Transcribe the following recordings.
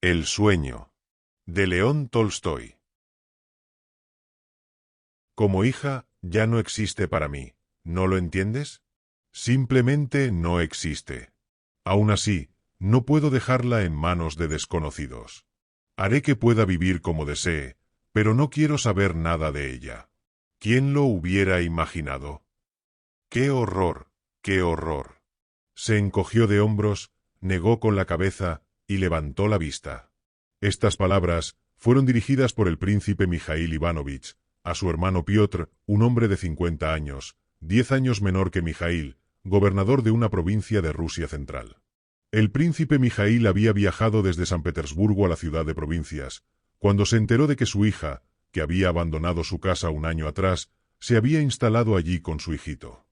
El sueño. De León Tolstoy. Como hija, ya no existe para mí, ¿no lo entiendes? Simplemente no existe. Aún así, no puedo dejarla en manos de desconocidos. Haré que pueda vivir como desee, pero no quiero saber nada de ella. ¿Quién lo hubiera imaginado? ¡Qué horror! ¡Qué horror! Se encogió de hombros, negó con la cabeza y levantó la vista. Estas palabras fueron dirigidas por el príncipe Mijaíl Ivanovich a su hermano Piotr, un hombre de 50 años, 10 años menor que Mijaíl, gobernador de una provincia de Rusia central. El príncipe Mijaíl había viajado desde San Petersburgo a la ciudad de provincias, cuando se enteró de que su hija, que había abandonado su casa un año atrás, se había instalado allí con su hijito.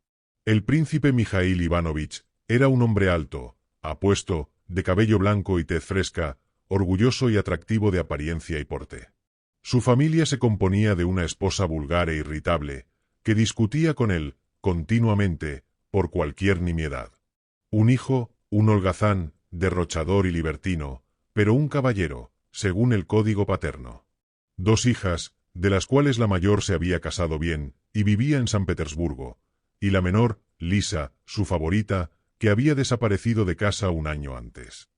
El príncipe Mijaíl Ivanovich era un hombre alto, apuesto, de cabello blanco y tez fresca, orgulloso y atractivo de apariencia y porte. Su familia se componía de una esposa vulgar e irritable, que discutía con él, continuamente, por cualquier nimiedad. Un hijo, un holgazán, derrochador y libertino, pero un caballero, según el código paterno. 2 hijas, de las cuales la mayor se había casado bien, y vivía en San Petersburgo, y la menor, Lisa, su favorita, que había desaparecido de casa un año antes.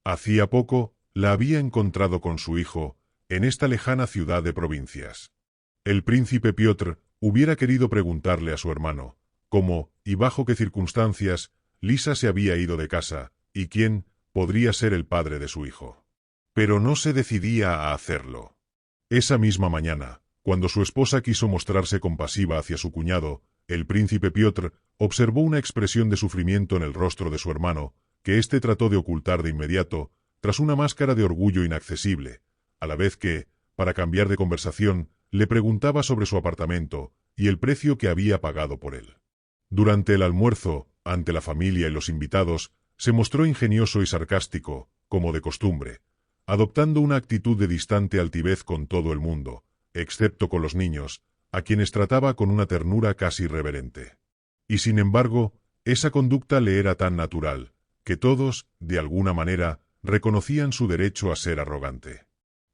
Hacía poco, la había encontrado con su hijo, en esta lejana ciudad de provincias. El príncipe Piotr hubiera querido preguntarle a su hermano, cómo, y bajo qué circunstancias, Lisa se había ido de casa, y quién podría ser el padre de su hijo. Pero no se decidía a hacerlo. Esa misma mañana, cuando su esposa quiso mostrarse compasiva hacia su cuñado, el príncipe Piotr observó una expresión de sufrimiento en el rostro de su hermano, que éste trató de ocultar de inmediato, tras una máscara de orgullo inaccesible, a la vez que, para cambiar de conversación, le preguntaba sobre su apartamento y el precio que había pagado por él. Durante el almuerzo, ante la familia y los invitados, se mostró ingenioso y sarcástico, como de costumbre, adoptando una actitud de distante altivez con todo el mundo, excepto con los niños, a quienes trataba con una ternura casi reverente. Y sin embargo, esa conducta le era tan natural, que todos, de alguna manera, reconocían su derecho a ser arrogante.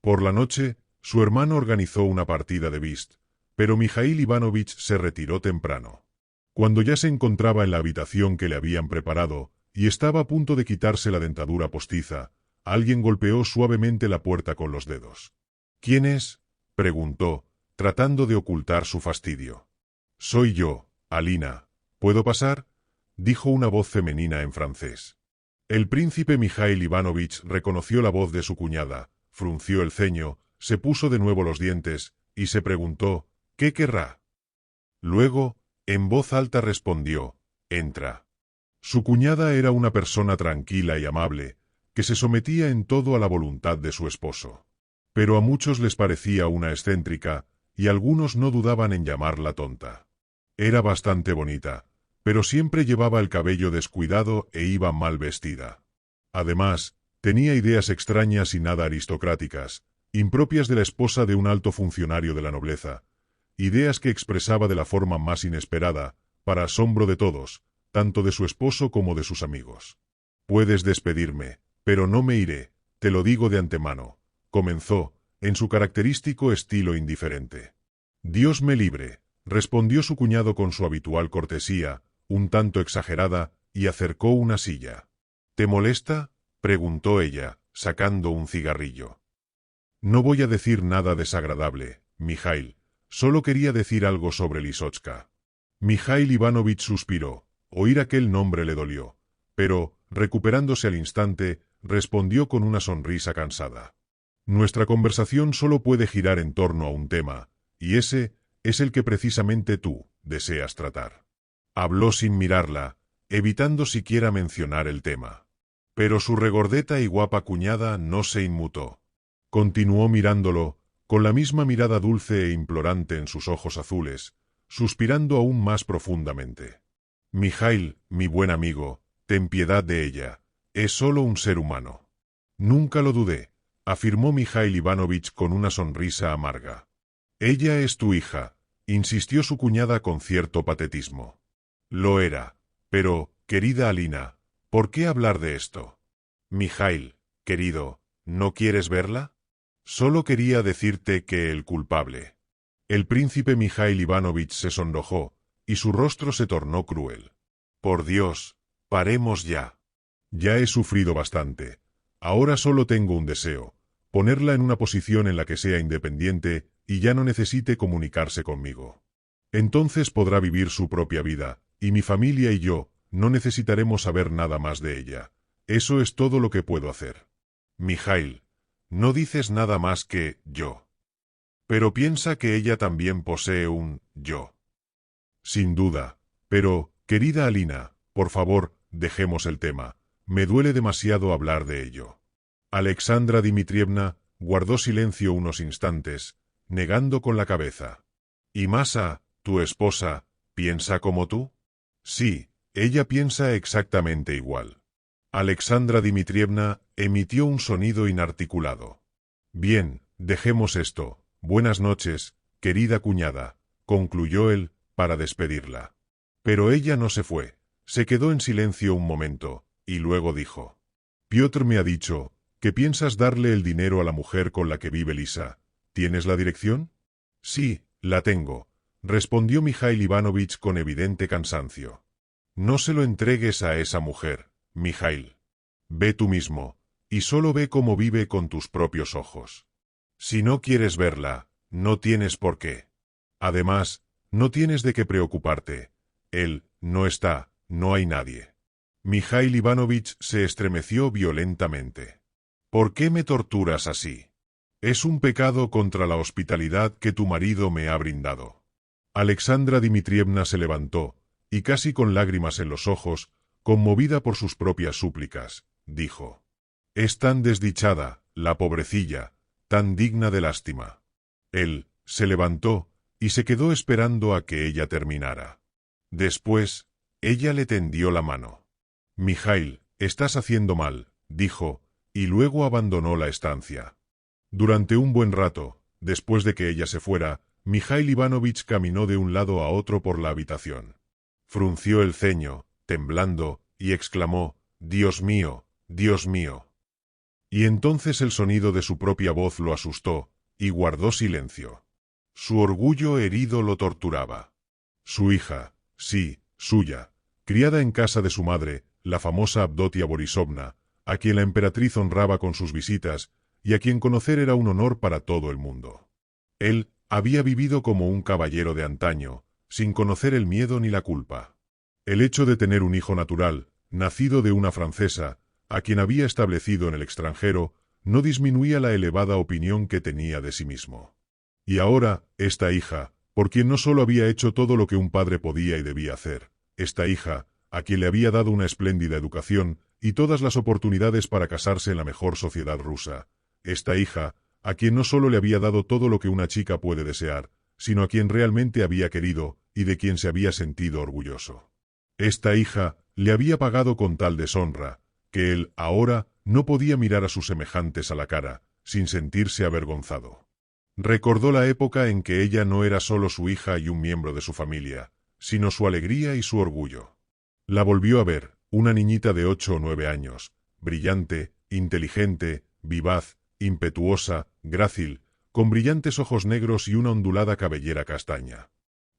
Por la noche, su hermano organizó una partida de whist, pero Mijaíl Ivanovich se retiró temprano. Cuando ya se encontraba en la habitación que le habían preparado, y estaba a punto de quitarse la dentadura postiza, alguien golpeó suavemente la puerta con los dedos. ¿Quién es?, preguntó, tratando de ocultar su fastidio. «Soy yo, Alina. ¿Puedo pasar?», dijo una voz femenina en francés. El príncipe Mijaíl Ivanovich reconoció la voz de su cuñada, frunció el ceño, se puso de nuevo los dientes, y se preguntó, ¿qué querrá? Luego, en voz alta respondió, «Entra». Su cuñada era una persona tranquila y amable, que se sometía en todo a la voluntad de su esposo. Pero a muchos les parecía una excéntrica, y algunos no dudaban en llamarla tonta. Era bastante bonita, pero siempre llevaba el cabello descuidado e iba mal vestida. Además, tenía ideas extrañas y nada aristocráticas, impropias de la esposa de un alto funcionario de la nobleza, ideas que expresaba de la forma más inesperada, para asombro de todos, tanto de su esposo como de sus amigos. «Puedes despedirme, pero no me iré, te lo digo de antemano», comenzó, en su característico estilo indiferente. «Dios me libre», respondió su cuñado con su habitual cortesía, un tanto exagerada, y acercó una silla. «¿Te molesta?», preguntó ella, sacando un cigarrillo. «No voy a decir nada desagradable, Mijaíl, solo quería decir algo sobre Lisochka». Mijaíl Ivanovich suspiró, oír aquel nombre le dolió, pero, recuperándose al instante, respondió con una sonrisa cansada. «Nuestra conversación solo puede girar en torno a un tema, y ese es el que precisamente tú deseas tratar». Habló sin mirarla, evitando siquiera mencionar el tema. Pero su regordeta y guapa cuñada no se inmutó. Continuó mirándolo, con la misma mirada dulce e implorante en sus ojos azules, suspirando aún más profundamente. «Mijaíl, mi buen amigo, ten piedad de ella, es solo un ser humano». «Nunca lo dudé», afirmó Mijaíl Ivanovich con una sonrisa amarga. «Ella es tu hija», insistió su cuñada con cierto patetismo. «Lo era, pero, querida Alina, ¿por qué hablar de esto?». «Mijaíl, querido, ¿No quieres verla? Solo quería decirte que el culpable. El príncipe Mijail Ivanovich se sonrojó, y su rostro se tornó cruel. Por Dios, paremos ya. Ya he sufrido bastante. Ahora solo tengo un deseo: ponerla en una posición en la que sea independiente y ya no necesite comunicarse conmigo. Entonces podrá vivir su propia vida, y mi familia y yo no necesitaremos saber nada más de ella. Eso es todo lo que puedo hacer. Mijail, no dices nada más que yo. Pero piensa que ella también posee un yo. Sin duda. Pero, querida Alina, por favor, dejemos el tema. Me duele demasiado hablar de ello. Alexandra Dmitrievna guardó silencio unos instantes, negando con la cabeza. ¿Y Masa, tu esposa, piensa como tú? Sí, ella piensa exactamente igual. Alexandra Dmitrievna emitió un sonido inarticulado. Bien, dejemos esto. Buenas noches, querida cuñada, concluyó él, para despedirla. Pero ella no se fue. Se quedó en silencio un momento, y luego dijo: Piotr me ha dicho que piensas darle el dinero a la mujer con la que vive Lisa. ¿Tienes la dirección? Sí, la tengo, respondió Mijail Ivanovich con evidente cansancio. No se lo entregues a esa mujer, Mijail. Ve tú mismo, y solo ve cómo vive con tus propios ojos. Si no quieres verla, no tienes por qué. Además, no tienes de qué preocuparte. Él no está, no hay nadie. Mijail Ivanovich se estremeció violentamente. ¿Por qué me torturas así? Es un pecado contra la hospitalidad que tu marido me ha brindado. Alexandra Dmitrievna se levantó, y casi con lágrimas en los ojos, conmovida por sus propias súplicas, dijo: Es tan desdichada, la pobrecilla, tan digna de lástima. Él se levantó, y se quedó esperando a que ella terminara. Después, ella le tendió la mano. Mijail, estás haciendo mal, dijo, y luego abandonó la estancia. Durante un buen rato, después de que ella se fuera, Mijail Ivanovich caminó de un lado a otro por la habitación. Frunció el ceño, temblando, y exclamó: Dios mío, Dios mío. Y entonces el sonido de su propia voz lo asustó, y guardó silencio. Su orgullo herido lo torturaba. Su hija, sí, suya, criada en casa de su madre, la famosa Avdotia Borisovna, a quien la emperatriz honraba con sus visitas, y a quien conocer era un honor para todo el mundo. Él había vivido como un caballero de antaño, sin conocer el miedo ni la culpa. El hecho de tener un hijo natural, nacido de una francesa, a quien había establecido en el extranjero, no disminuía la elevada opinión que tenía de sí mismo. Y ahora, esta hija, por quien no solo había hecho todo lo que un padre podía y debía hacer, esta hija, a quien le había dado una espléndida educación y todas las oportunidades para casarse en la mejor sociedad rusa, esta hija, a quien no solo le había dado todo lo que una chica puede desear, sino a quien realmente había querido y de quien se había sentido orgulloso. Esta hija le había pagado con tal deshonra, que él, ahora, no podía mirar a sus semejantes a la cara, sin sentirse avergonzado. Recordó la época en que ella no era solo su hija y un miembro de su familia, sino su alegría y su orgullo. La volvió a ver, una niñita de 8 o 9 años, brillante, inteligente, vivaz, impetuosa, grácil, con brillantes ojos negros y una ondulada cabellera castaña.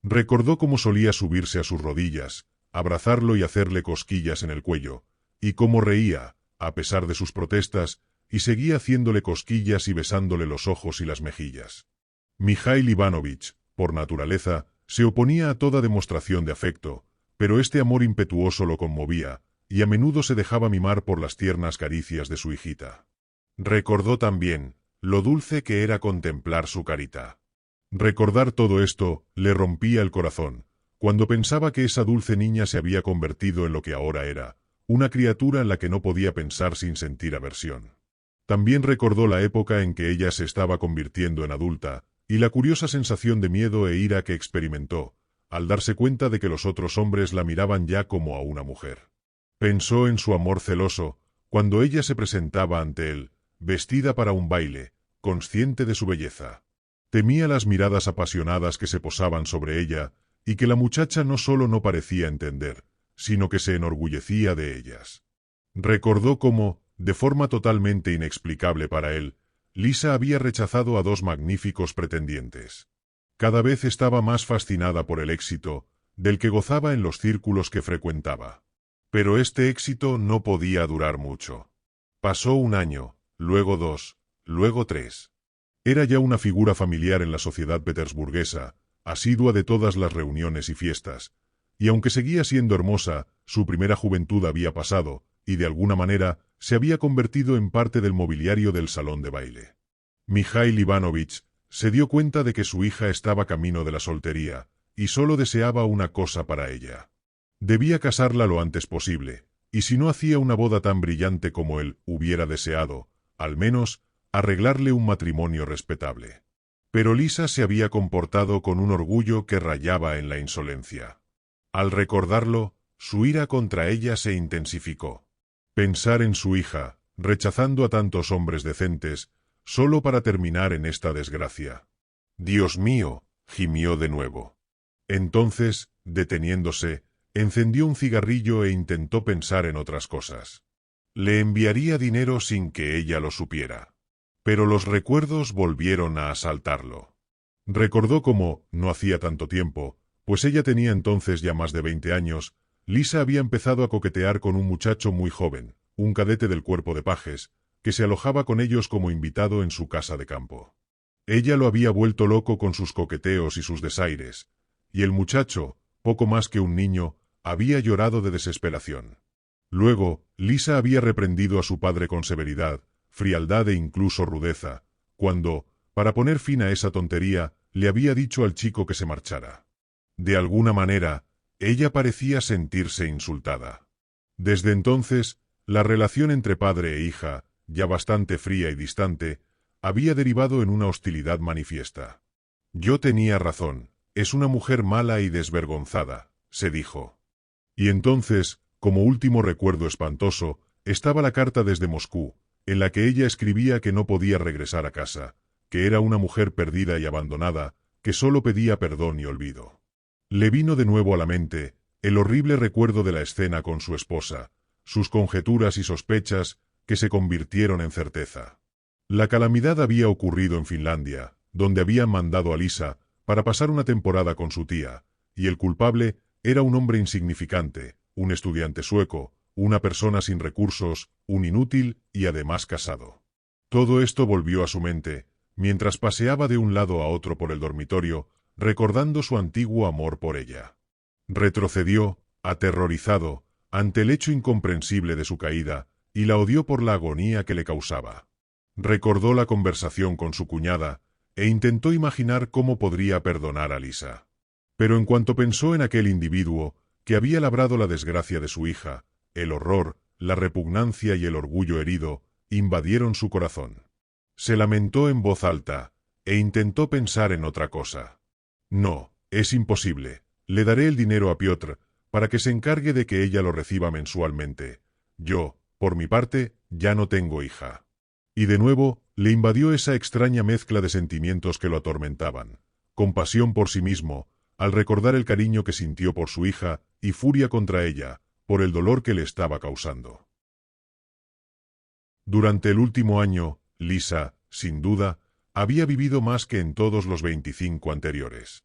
Recordó cómo solía subirse a sus rodillas, abrazarlo y hacerle cosquillas en el cuello, y cómo reía, a pesar de sus protestas, y seguía haciéndole cosquillas y besándole los ojos y las mejillas. Mijail Ivanovich, por naturaleza, se oponía a toda demostración de afecto, pero este amor impetuoso lo conmovía, y a menudo se dejaba mimar por las tiernas caricias de su hijita. Recordó también lo dulce que era contemplar su carita. Recordar todo esto le rompía el corazón, cuando pensaba que esa dulce niña se había convertido en lo que ahora era, una criatura en la que no podía pensar sin sentir aversión. También recordó la época en que ella se estaba convirtiendo en adulta, y la curiosa sensación de miedo e ira que experimentó, al darse cuenta de que los otros hombres la miraban ya como a una mujer. Pensó en su amor celoso, cuando ella se presentaba ante él, vestida para un baile, consciente de su belleza. Temía las miradas apasionadas que se posaban sobre ella, y que la muchacha no solo no parecía entender, sino que se enorgullecía de ellas. Recordó cómo, de forma totalmente inexplicable para él, Lisa había rechazado a dos magníficos pretendientes. Cada vez estaba más fascinada por el éxito, del que gozaba en los círculos que frecuentaba. Pero este éxito no podía durar mucho. Pasó un año, luego 2, luego 3. Era ya una figura familiar en la sociedad petersburguesa, asidua de todas las reuniones y fiestas, y aunque seguía siendo hermosa, su primera juventud había pasado, y de alguna manera se había convertido en parte del mobiliario del salón de baile. Mikhail Ivanovich se dio cuenta de que su hija estaba camino de la soltería, y solo deseaba una cosa para ella. Debía casarla lo antes posible, y si no hacía una boda tan brillante como él hubiera deseado, al menos arreglarle un matrimonio respetable. Pero Lisa se había comportado con un orgullo que rayaba en la insolencia. Al recordarlo, su ira contra ella se intensificó. Pensar en su hija, rechazando a tantos hombres decentes, solo para terminar en esta desgracia. «Dios mío», gimió de nuevo. Entonces, deteniéndose, encendió un cigarrillo e intentó pensar en otras cosas. Le enviaría dinero sin que ella lo supiera. Pero los recuerdos volvieron a asaltarlo. Recordó cómo, no hacía tanto tiempo, pues ella tenía entonces ya más de 20 años, Lisa había empezado a coquetear con un muchacho muy joven, un cadete del cuerpo de pajes, que se alojaba con ellos como invitado en su casa de campo. Ella lo había vuelto loco con sus coqueteos y sus desaires, y el muchacho, poco más que un niño, había llorado de desesperación. Luego, Lisa había reprendido a su padre con severidad, frialdad e incluso rudeza, cuando, para poner fin a esa tontería, le había dicho al chico que se marchara. De alguna manera, ella parecía sentirse insultada. Desde entonces, la relación entre padre e hija, ya bastante fría y distante, había derivado en una hostilidad manifiesta. «Yo tenía razón, es una mujer mala y desvergonzada», se dijo. Y entonces, como último recuerdo espantoso, estaba la carta desde Moscú, en la que ella escribía que no podía regresar a casa, que era una mujer perdida y abandonada, que solo pedía perdón y olvido. Le vino de nuevo a la mente el horrible recuerdo de la escena con su esposa, sus conjeturas y sospechas que se convirtieron en certeza. La calamidad había ocurrido en Finlandia, donde habían mandado a Lisa para pasar una temporada con su tía, y el culpable era un hombre insignificante, un estudiante sueco, una persona sin recursos, un inútil y además casado. Todo esto volvió a su mente, mientras paseaba de un lado a otro por el dormitorio, recordando su antiguo amor por ella. Retrocedió, aterrorizado, ante el hecho incomprensible de su caída, y la odió por la agonía que le causaba. Recordó la conversación con su cuñada, e intentó imaginar cómo podría perdonar a Lisa. Pero en cuanto pensó en aquel individuo, que había labrado la desgracia de su hija, el horror, la repugnancia y el orgullo herido, invadieron su corazón. Se lamentó en voz alta, e intentó pensar en otra cosa. «No, es imposible. Le daré el dinero a Piotr, para que se encargue de que ella lo reciba mensualmente. Yo, por mi parte, ya no tengo hija». Y de nuevo, le invadió esa extraña mezcla de sentimientos que lo atormentaban. Compasión por sí mismo, al recordar el cariño que sintió por su hija, y furia contra ella, por el dolor que le estaba causando. Durante el último año, Lisa, sin duda, había vivido más que en todos los 25 anteriores.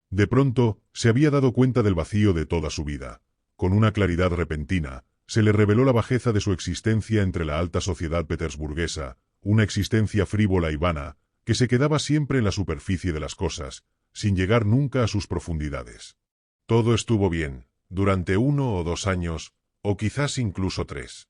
De pronto, se había dado cuenta del vacío de toda su vida. Con una claridad repentina, se le reveló la bajeza de su existencia entre la alta sociedad petersburguesa, una existencia frívola y vana, que se quedaba siempre en la superficie de las cosas, sin llegar nunca a sus profundidades. Todo estuvo bien, durante 1 o 2 años, o quizás incluso 3.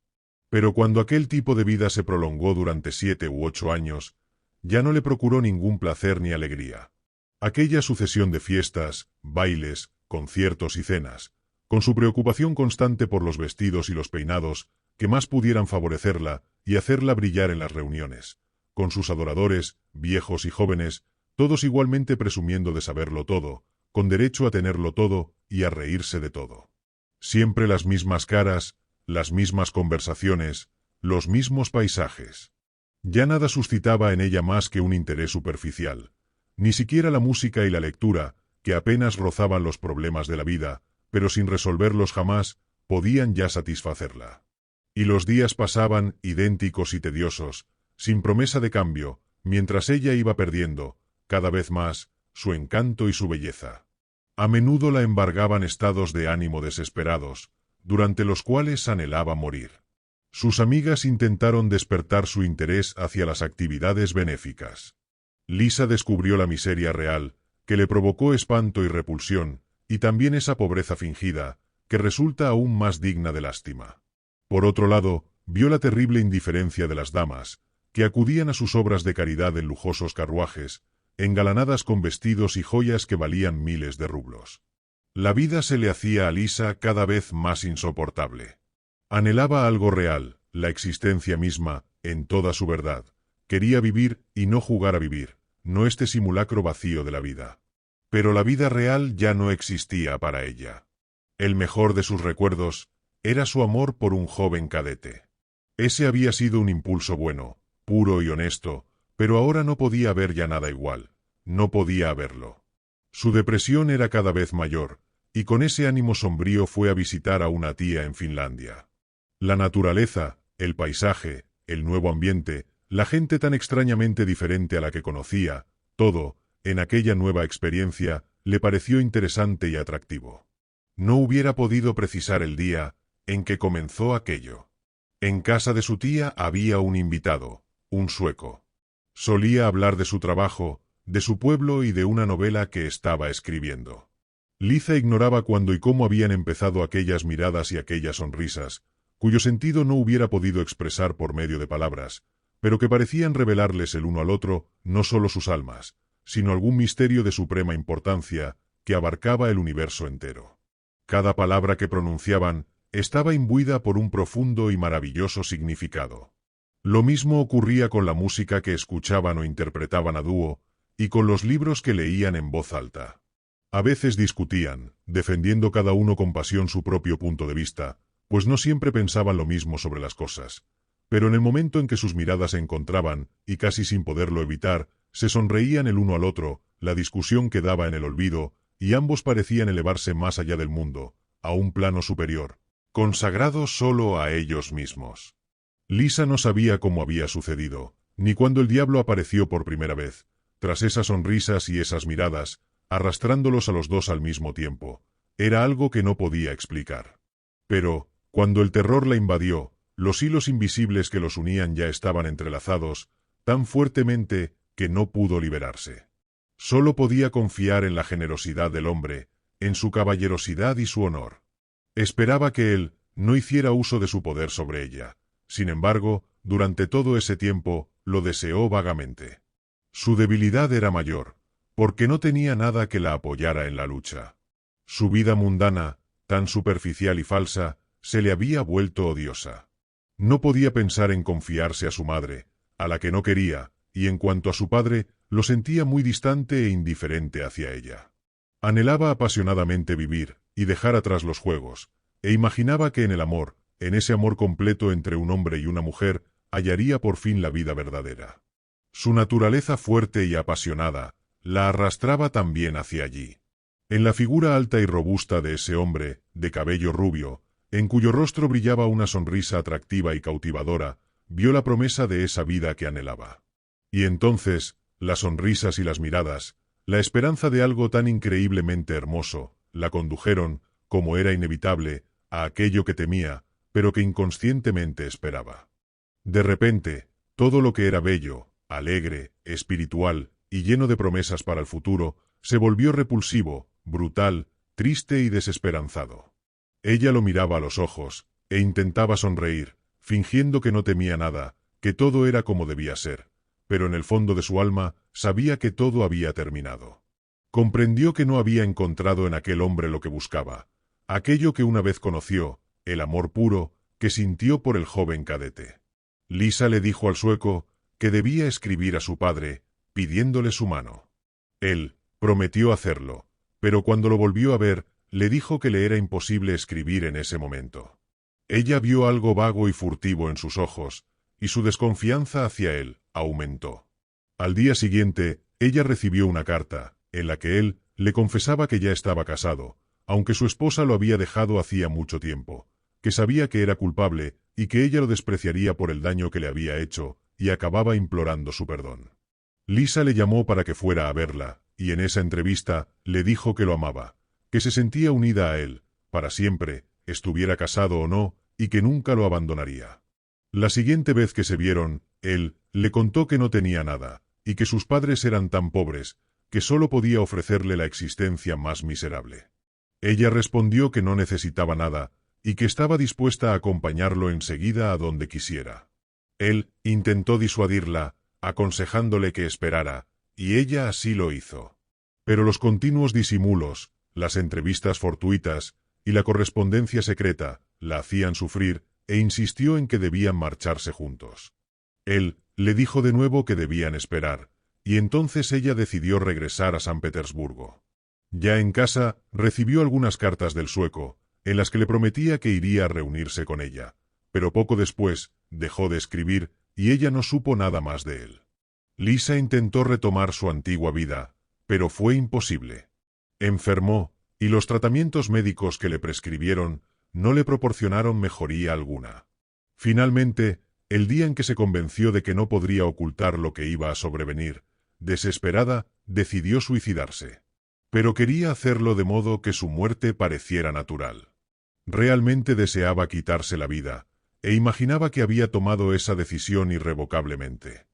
Pero cuando aquel tipo de vida se prolongó durante 7 u 8 años, ya no le procuró ningún placer ni alegría. Aquella sucesión de fiestas, bailes, conciertos y cenas, con su preocupación constante por los vestidos y los peinados, que más pudieran favorecerla y hacerla brillar en las reuniones, con sus adoradores, viejos y jóvenes, todos igualmente presumiendo de saberlo todo, con derecho a tenerlo todo y a reírse de todo. Siempre las mismas caras, las mismas conversaciones, los mismos paisajes. Ya nada suscitaba en ella más que un interés superficial. Ni siquiera la música y la lectura, que apenas rozaban los problemas de la vida, pero sin resolverlos jamás, podían ya satisfacerla. Y los días pasaban, idénticos y tediosos, sin promesa de cambio, mientras ella iba perdiendo, cada vez más, su encanto y su belleza. A menudo la embargaban estados de ánimo desesperados, durante los cuales anhelaba morir. Sus amigas intentaron despertar su interés hacia las actividades benéficas. Lisa descubrió la miseria real, que le provocó espanto y repulsión, y también esa pobreza fingida, que resulta aún más digna de lástima. Por otro lado, vio la terrible indiferencia de las damas, que acudían a sus obras de caridad en lujosos carruajes, engalanadas con vestidos y joyas que valían miles de rublos. La vida se le hacía a Lisa cada vez más insoportable. Anhelaba algo real, la existencia misma, en toda su verdad. Quería vivir y no jugar a vivir, no este simulacro vacío de la vida. Pero la vida real ya no existía para ella. El mejor de sus recuerdos era su amor por un joven cadete. Ese había sido un impulso bueno, puro y honesto, pero ahora no podía haber ya nada igual, no podía haberlo. Su depresión era cada vez mayor, y con ese ánimo sombrío fue a visitar a una tía en Finlandia. La naturaleza, el paisaje, el nuevo ambiente, la gente tan extrañamente diferente a la que conocía, todo, en aquella nueva experiencia, le pareció interesante y atractivo. No hubiera podido precisar el día en que comenzó aquello. En casa de su tía había un invitado, un sueco. Solía hablar de su trabajo, de su pueblo y de una novela que estaba escribiendo. Lisa ignoraba cuándo y cómo habían empezado aquellas miradas y aquellas sonrisas, cuyo sentido no hubiera podido expresar por medio de palabras, pero que parecían revelarles el uno al otro no solo sus almas, sino algún misterio de suprema importancia que abarcaba el universo entero. Cada palabra que pronunciaban estaba imbuida por un profundo y maravilloso significado. Lo mismo ocurría con la música que escuchaban o interpretaban a dúo, y con los libros que leían en voz alta. A veces discutían, defendiendo cada uno con pasión su propio punto de vista, pues no siempre pensaban lo mismo sobre las cosas. Pero en el momento en que sus miradas se encontraban, y casi sin poderlo evitar, se sonreían el uno al otro, la discusión quedaba en el olvido, y ambos parecían elevarse más allá del mundo, a un plano superior, consagrado solo a ellos mismos. Lisa no sabía cómo había sucedido, ni cuándo el diablo apareció por primera vez, tras esas sonrisas y esas miradas, arrastrándolos a los dos al mismo tiempo. Era algo que no podía explicar. Pero, cuando el terror la invadió, los hilos invisibles que los unían ya estaban entrelazados, tan fuertemente que no pudo liberarse. Solo podía confiar en la generosidad del hombre, en su caballerosidad y su honor. Esperaba que él no hiciera uso de su poder sobre ella. Sin embargo, durante todo ese tiempo, lo deseó vagamente. Su debilidad era mayor, porque no tenía nada que la apoyara en la lucha. Su vida mundana, tan superficial y falsa, se le había vuelto odiosa. No podía pensar en confiarse a su madre, a la que no quería, y en cuanto a su padre, lo sentía muy distante e indiferente hacia ella. Anhelaba apasionadamente vivir, y dejar atrás los juegos, e imaginaba que en el amor, en ese amor completo entre un hombre y una mujer, hallaría por fin la vida verdadera. Su naturaleza fuerte y apasionada, la arrastraba también hacia allí. En la figura alta y robusta de ese hombre, de cabello rubio, en cuyo rostro brillaba una sonrisa atractiva y cautivadora, vio la promesa de esa vida que anhelaba. Y entonces, las sonrisas y las miradas, la esperanza de algo tan increíblemente hermoso, la condujeron, como era inevitable, a aquello que temía, pero que inconscientemente esperaba. De repente, todo lo que era bello, alegre, espiritual y lleno de promesas para el futuro, se volvió repulsivo, brutal, triste y desesperanzado. Ella lo miraba a los ojos, e intentaba sonreír, fingiendo que no temía nada, que todo era como debía ser, pero en el fondo de su alma sabía que todo había terminado. Comprendió que no había encontrado en aquel hombre lo que buscaba, aquello que una vez conoció, el amor puro, que sintió por el joven cadete. Lisa le dijo al sueco que debía escribir a su padre, pidiéndole su mano. Él prometió hacerlo, pero cuando lo volvió a ver, le dijo que le era imposible escribir en ese momento. Ella vio algo vago y furtivo en sus ojos, y su desconfianza hacia él aumentó. Al día siguiente, ella recibió una carta, en la que él le confesaba que ya estaba casado, aunque su esposa lo había dejado hacía mucho tiempo, que sabía que era culpable, y que ella lo despreciaría por el daño que le había hecho, y acababa implorando su perdón. Lisa le llamó para que fuera a verla, y en esa entrevista le dijo que lo amaba, que se sentía unida a él, para siempre, estuviera casado o no, y que nunca lo abandonaría. La siguiente vez que se vieron, él le contó que no tenía nada, y que sus padres eran tan pobres, que solo podía ofrecerle la existencia más miserable. Ella respondió que no necesitaba nada, y que estaba dispuesta a acompañarlo enseguida a donde quisiera. Él intentó disuadirla, aconsejándole que esperara, y ella así lo hizo. Pero los continuos disimulos, las entrevistas fortuitas y la correspondencia secreta la hacían sufrir, e insistió en que debían marcharse juntos. Él le dijo de nuevo que debían esperar, y entonces ella decidió regresar a San Petersburgo. Ya en casa, recibió algunas cartas del sueco, en las que le prometía que iría a reunirse con ella, pero poco después dejó de escribir, y ella no supo nada más de él. Lisa intentó retomar su antigua vida, pero fue imposible. Enfermó, y los tratamientos médicos que le prescribieron no le proporcionaron mejoría alguna. Finalmente, el día en que se convenció de que no podría ocultar lo que iba a sobrevenir, desesperada, decidió suicidarse. Pero quería hacerlo de modo que su muerte pareciera natural. Realmente deseaba quitarse la vida, e imaginaba que había tomado esa decisión irrevocablemente.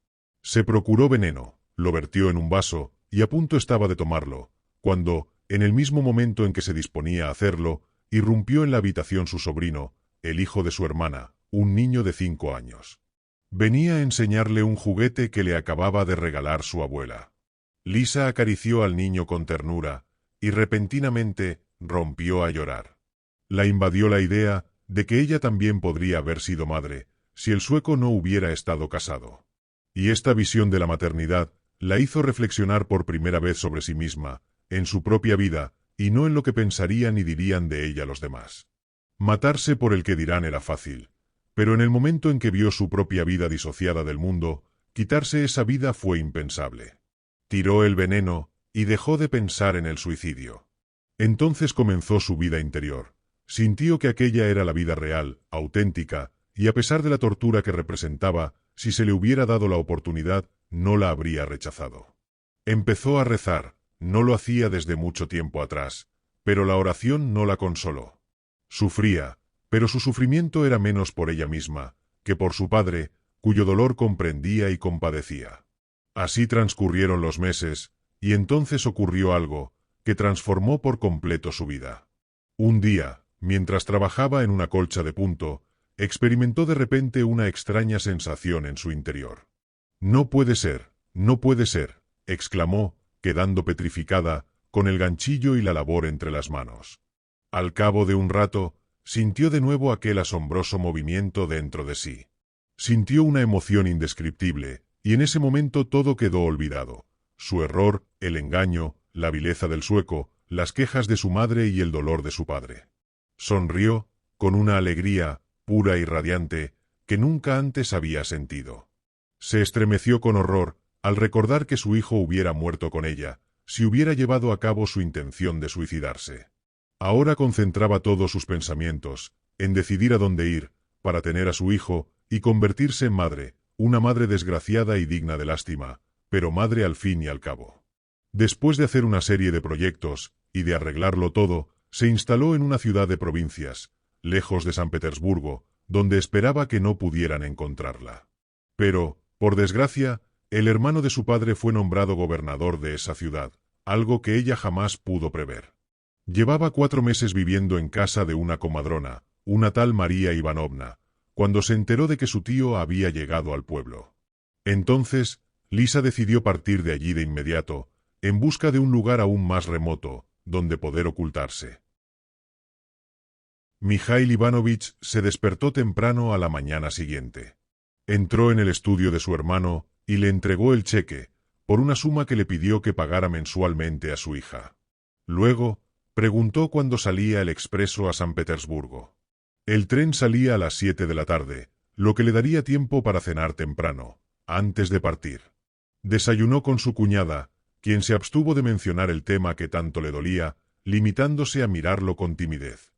Se procuró veneno, lo vertió en un vaso, y a punto estaba de tomarlo, cuando, en el mismo momento en que se disponía a hacerlo, irrumpió en la habitación su sobrino, el hijo de su hermana, un niño de 5 años. Venía a enseñarle un juguete que le acababa de regalar su abuela. Lisa acarició al niño con ternura, y repentinamente rompió a llorar. La invadió la idea de que ella también podría haber sido madre, si el sueco no hubiera estado casado. Y esta visión de la maternidad la hizo reflexionar por primera vez sobre sí misma, en su propia vida, y no en lo que pensarían y dirían de ella los demás. Matarse por el que dirán era fácil, pero en el momento en que vio su propia vida disociada del mundo, quitarse esa vida fue impensable. Tiró el veneno, y dejó de pensar en el suicidio. Entonces comenzó su vida interior. Sintió que aquella era la vida real, auténtica, y a pesar de la tortura que representaba, si se le hubiera dado la oportunidad, no la habría rechazado. Empezó a rezar, no lo hacía desde mucho tiempo atrás, pero la oración no la consoló. Sufría, pero su sufrimiento era menos por ella misma, que por su padre, cuyo dolor comprendía y compadecía. Así transcurrieron los meses, y entonces ocurrió algo, que transformó por completo su vida. Un día, mientras trabajaba en una colcha de punto, experimentó de repente una extraña sensación en su interior. «No puede ser, no puede ser», exclamó, quedando petrificada, con el ganchillo y la labor entre las manos. Al cabo de un rato, sintió de nuevo aquel asombroso movimiento dentro de sí. Sintió una emoción indescriptible, y en ese momento todo quedó olvidado. Su error, el engaño, la vileza del sueco, las quejas de su madre y el dolor de su padre. Sonrió, con una alegría, pura y radiante, que nunca antes había sentido. Se estremeció con horror, al recordar que su hijo hubiera muerto con ella, si hubiera llevado a cabo su intención de suicidarse. Ahora concentraba todos sus pensamientos, en decidir a dónde ir, para tener a su hijo, y convertirse en madre, una madre desgraciada y digna de lástima, pero madre al fin y al cabo. Después de hacer una serie de proyectos, y de arreglarlo todo, se instaló en una ciudad de provincias, lejos de San Petersburgo, donde esperaba que no pudieran encontrarla. Pero, por desgracia, el hermano de su padre fue nombrado gobernador de esa ciudad, algo que ella jamás pudo prever. Llevaba 4 meses viviendo en casa de una comadrona, una tal María Ivanovna, cuando se enteró de que su tío había llegado al pueblo. Entonces, Lisa decidió partir de allí de inmediato, en busca de un lugar aún más remoto, donde poder ocultarse. Mikhail Ivanovich se despertó temprano a la mañana siguiente. Entró en el estudio de su hermano y le entregó el cheque, por una suma que le pidió que pagara mensualmente a su hija. Luego, preguntó cuándo salía el expreso a San Petersburgo. El tren salía a las 7 de la tarde, lo que le daría tiempo para cenar temprano, antes de partir. Desayunó con su cuñada, quien se abstuvo de mencionar el tema que tanto le dolía, limitándose a mirarlo con timidez.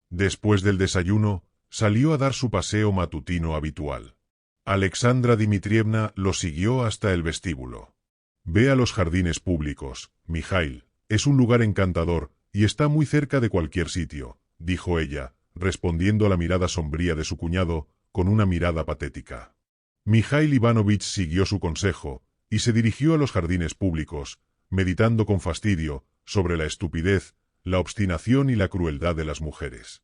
Después del desayuno, salió a dar su paseo matutino habitual. Alexandra Dmitrievna lo siguió hasta el vestíbulo. Ve a los jardines públicos, Mijail, es un lugar encantador, y está muy cerca de cualquier sitio, dijo ella, respondiendo a la mirada sombría de su cuñado, con una mirada patética. Mijail Ivanovich siguió su consejo, y se dirigió a los jardines públicos, meditando con fastidio sobre la estupidez, la obstinación y la crueldad de las mujeres.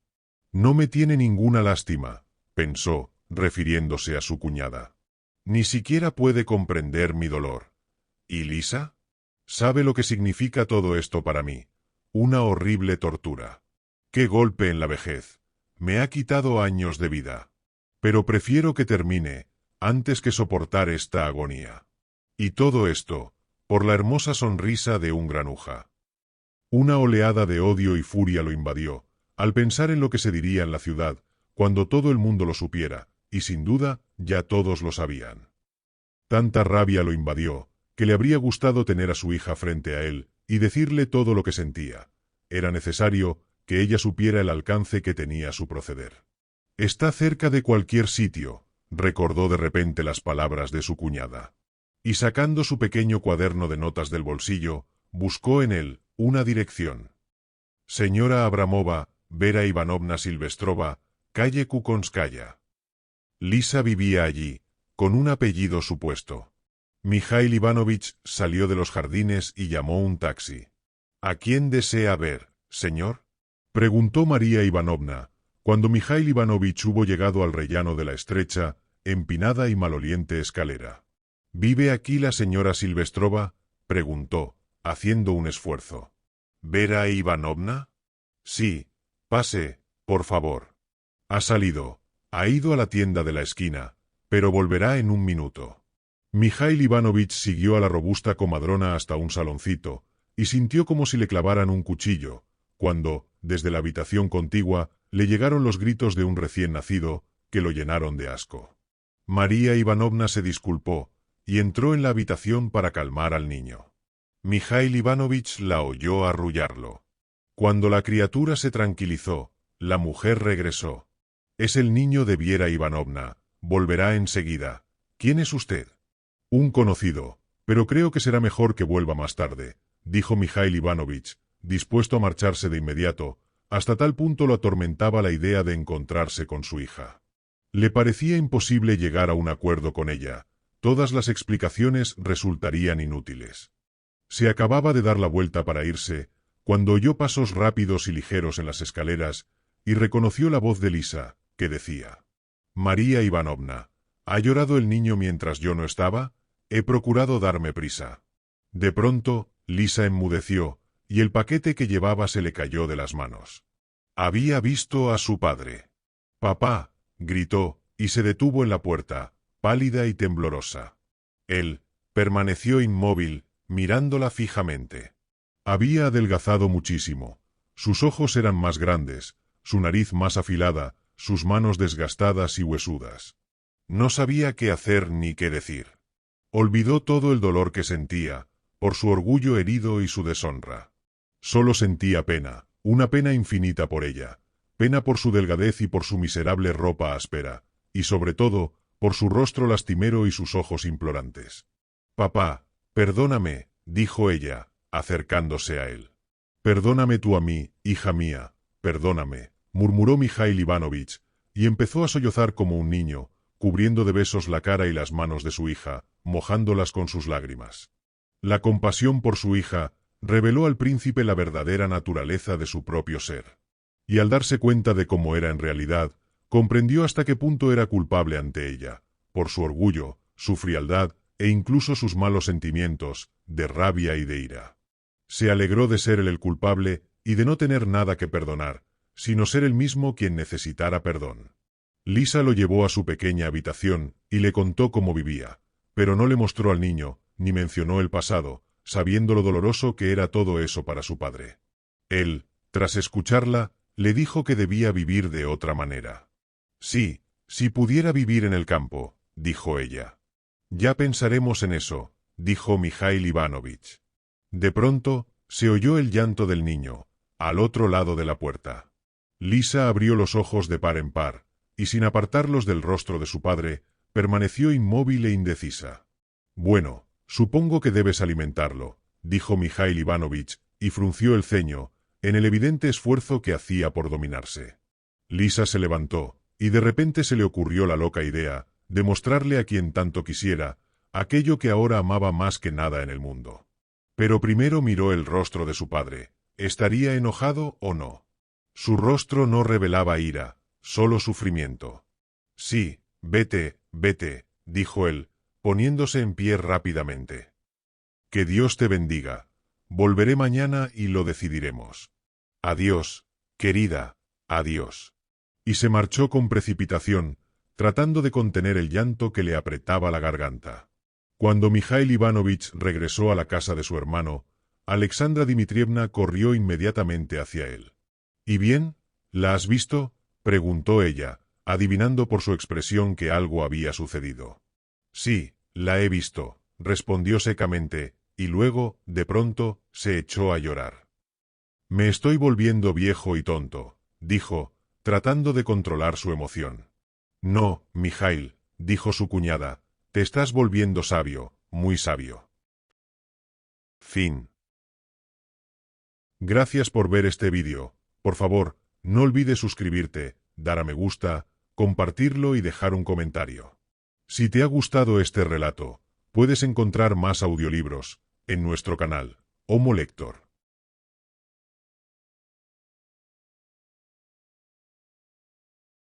No me tiene ninguna lástima, pensó, refiriéndose a su cuñada. Ni siquiera puede comprender mi dolor. ¿Y Lisa? ¿Sabe lo que significa todo esto para mí? Una horrible tortura. ¡Qué golpe en la vejez! Me ha quitado años de vida. Pero prefiero que termine, antes que soportar esta agonía. Y todo esto, por la hermosa sonrisa de un granuja. Una oleada de odio y furia lo invadió, al pensar en lo que se diría en la ciudad, cuando todo el mundo lo supiera, y sin duda, ya todos lo sabían. Tanta rabia lo invadió, que le habría gustado tener a su hija frente a él, y decirle todo lo que sentía. Era necesario que ella supiera el alcance que tenía su proceder. Está cerca de cualquier sitio, recordó de repente las palabras de su cuñada. Y sacando su pequeño cuaderno de notas del bolsillo, buscó en él una dirección. Señora Abramova, Vera Ivanovna Silvestrova, calle Kukonskaya. Lisa vivía allí, con un apellido supuesto. Mijail Ivanovich salió de los jardines y llamó un taxi. ¿A quién desea ver, señor?, preguntó María Ivanovna, cuando Mijail Ivanovich hubo llegado al rellano de la estrecha, empinada y maloliente escalera. ¿Vive aquí la señora Silvestrova?, preguntó, haciendo un esfuerzo. ¿Vera Ivanovna? Sí, pase, por favor. Ha salido, ha ido a la tienda de la esquina, pero volverá en un minuto. Mijail Ivanovich siguió a la robusta comadrona hasta un saloncito, y sintió como si le clavaran un cuchillo, cuando, desde la habitación contigua, le llegaron los gritos de un recién nacido, que lo llenaron de asco. María Ivanovna se disculpó, y entró en la habitación para calmar al niño. Mijail Ivanovich la oyó arrullarlo. Cuando la criatura se tranquilizó, la mujer regresó. Es el niño de Viera Ivanovna, volverá enseguida. ¿Quién es usted? Un conocido, pero creo que será mejor que vuelva más tarde, dijo Mijail Ivanovich, dispuesto a marcharse de inmediato, hasta tal punto lo atormentaba la idea de encontrarse con su hija. Le parecía imposible llegar a un acuerdo con ella, todas las explicaciones resultarían inútiles. Se acababa de dar la vuelta para irse, cuando oyó pasos rápidos y ligeros en las escaleras, y reconoció la voz de Lisa, que decía: María Ivanovna, ¿ha llorado el niño mientras yo no estaba? He procurado darme prisa. De pronto, Lisa enmudeció, y el paquete que llevaba se le cayó de las manos. Había visto a su padre. «Papá», gritó, y se detuvo en la puerta, pálida y temblorosa. Él permaneció inmóvil, mirándola fijamente. Había adelgazado muchísimo. Sus ojos eran más grandes, su nariz más afilada, sus manos desgastadas y huesudas. No sabía qué hacer ni qué decir. Olvidó todo el dolor que sentía, por su orgullo herido y su deshonra. Solo sentía pena, una pena infinita por ella, pena por su delgadez y por su miserable ropa áspera, y sobre todo, por su rostro lastimero y sus ojos implorantes. «Papá, perdóname», dijo ella, acercándose a él. «Perdóname tú a mí, hija mía, perdóname», murmuró Mijail Ivanovich, y empezó a sollozar como un niño, cubriendo de besos la cara y las manos de su hija, mojándolas con sus lágrimas. La compasión por su hija reveló al príncipe la verdadera naturaleza de su propio ser. Y al darse cuenta de cómo era en realidad, comprendió hasta qué punto era culpable ante ella, por su orgullo, su frialdad e incluso sus malos sentimientos, de rabia y de ira. Se alegró de ser él el culpable y de no tener nada que perdonar, sino ser él mismo quien necesitara perdón. Lisa lo llevó a su pequeña habitación y le contó cómo vivía, pero no le mostró al niño, ni mencionó el pasado, sabiendo lo doloroso que era todo eso para su padre. Él, tras escucharla, le dijo que debía vivir de otra manera. «Sí, si pudiera vivir en el campo», dijo ella. «Ya pensaremos en eso», dijo Mijail Ivanovich. De pronto, se oyó el llanto del niño, al otro lado de la puerta. Lisa abrió los ojos de par en par, y sin apartarlos del rostro de su padre, permaneció inmóvil e indecisa. «Bueno, supongo que debes alimentarlo», dijo Mijail Ivanovich, y frunció el ceño, en el evidente esfuerzo que hacía por dominarse. Lisa se levantó, y de repente se le ocurrió la loca idea de mostrarle a quien tanto quisiera aquello que ahora amaba más que nada en el mundo. Pero primero miró el rostro de su padre. ¿Estaría enojado o no? Su rostro no revelaba ira, solo sufrimiento. «Sí, vete, vete», dijo él, poniéndose en pie rápidamente. «Que Dios te bendiga. Volveré mañana y lo decidiremos. Adiós, querida, adiós». Y se marchó con precipitación, tratando de contener el llanto que le apretaba la garganta. Cuando Mijail Ivanovich regresó a la casa de su hermano, Alexandra Dmitrievna corrió inmediatamente hacia él. «¿Y bien? ¿La has visto?», preguntó ella, adivinando por su expresión que algo había sucedido. «Sí, la he visto», respondió secamente, y luego, de pronto, se echó a llorar. «Me estoy volviendo viejo y tonto», dijo, tratando de controlar su emoción. «No, Mijail», dijo su cuñada, «te estás volviendo sabio, muy sabio». Fin. Gracias por ver este vídeo. Por favor, no olvides suscribirte, dar a me gusta, compartirlo y dejar un comentario. Si te ha gustado este relato, puedes encontrar más audiolibros en nuestro canal, Homo Lector.